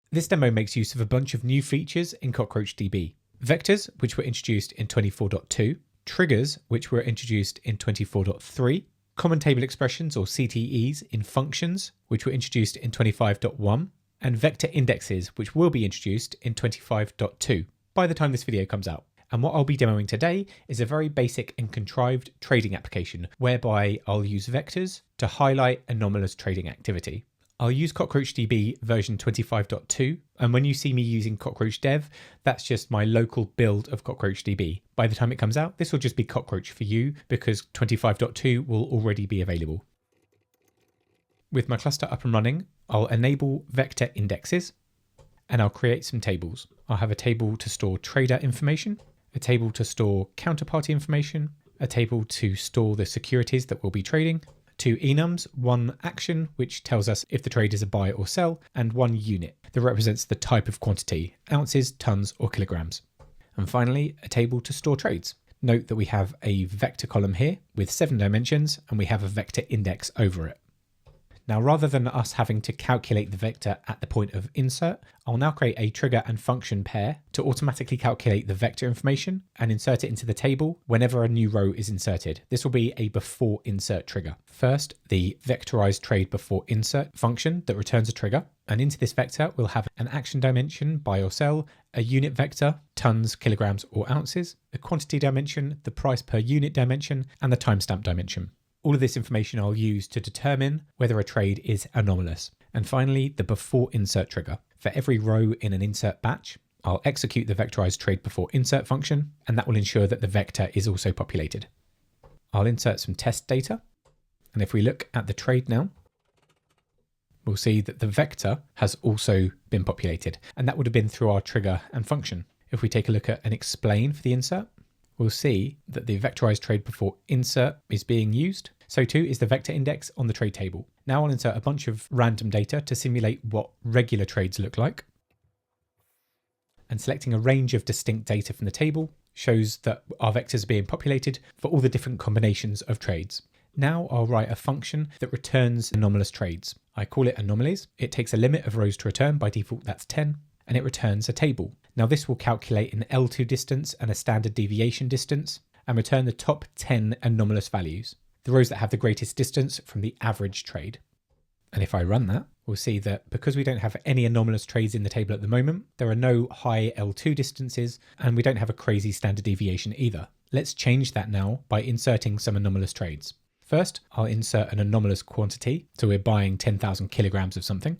This demo makes use of a bunch of new features in CockroachDB. Vectors, which were introduced in 24.2, triggers, which were introduced in 24.3, common table expressions or CTEs in functions, which were introduced in 25.1, and vector indexes, which will be introduced in 25.2 by the time this video comes out. And what I'll be demoing today is a very basic and contrived trading application whereby I'll use vectors to highlight anomalous trading activity. I'll use CockroachDB version 25.2, and when you see me using CockroachDev, that's just my local build of CockroachDB. By the time it comes out, this will just be Cockroach for you because 25.2 will already be available. With my cluster up and running, I'll enable vector indexes and I'll create some tables. I'll have a table to store trader information, a table to store counterparty information, a table to store the securities that we'll be trading, 2 enums, 1 action, which tells us if the trade is a buy or sell, and 1 unit that represents the type of quantity, ounces, tons, or kilograms. And finally, a table to store trades. Note that we have a vector column here with 7 dimensions, and we have a vector index over it. Now, rather than us having to calculate the vector at the point of insert, I'll now create a trigger and function pair to automatically calculate the vector information and insert it into the table whenever a new row is inserted. This will be a before insert trigger. First, the vectorized trade before insert function that returns a trigger. And into this vector, we'll have an action dimension, buy or sell, a unit vector, tons, kilograms, or ounces, a quantity dimension, the price per unit dimension, and the timestamp dimension. All of this information I'll use to determine whether a trade is anomalous. And finally, the before insert trigger. For every row in an insert batch, I'll execute the vectorized trade before insert function, and that will ensure that the vector is also populated. I'll insert some test data. And if we look at the trade now, we'll see that the vector has also been populated, and that would have been through our trigger and function. If we take a look at an explain for the insert, we'll see that the vectorized trade before insert is being used. So too is the vector index on the trade table. Now I'll insert a bunch of random data to simulate what regular trades look like. And selecting a range of distinct data from the table shows that our vectors are being populated for all the different combinations of trades. Now I'll write a function that returns anomalous trades. I call it anomalies. It takes a limit of rows to return, by default that's 10, and it returns a table. Now this will calculate an L2 distance and a standard deviation distance and return the top 10 anomalous values, the rows that have the greatest distance from the average trade. And if I run that, we'll see that because we don't have any anomalous trades in the table at the moment, there are no high L2 distances, and we don't have a crazy standard deviation either. Let's change that now by inserting some anomalous trades. First, I'll insert an anomalous quantity. So we're buying 10,000 kilograms of something.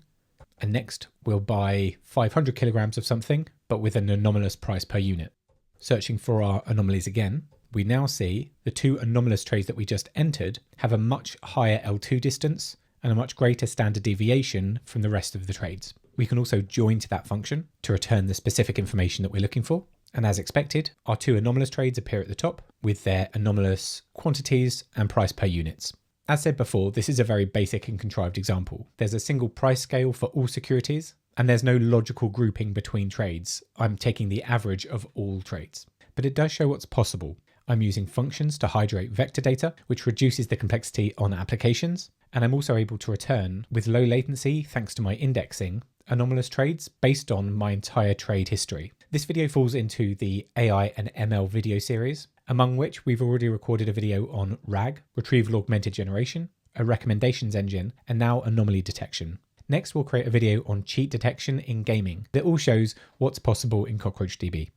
And next, we'll buy 500 kilograms of something, but with an anomalous price per unit. Searching for our anomalies again, we now see the 2 anomalous trades that we just entered have a much higher L2 distance and a much greater standard deviation from the rest of the trades. We can also join to that function to return the specific information that we're looking for. And as expected, our 2 anomalous trades appear at the top with their anomalous quantities and price per units. As said before, this is a very basic and contrived example. There's a single price scale for all securities, and there's no logical grouping between trades. I'm taking the average of all trades. But it does show what's possible. I'm using functions to hydrate vector data, which reduces the complexity on applications. And I'm also able to return, with low latency thanks to my indexing, anomalous trades based on my entire trade history. This video falls into the AI and ML video series, among which we've already recorded a video on RAG, Retrieval Augmented Generation, a recommendations engine, and now anomaly detection. Next, we'll create a video on cheat detection in gaming that all shows what's possible in CockroachDB.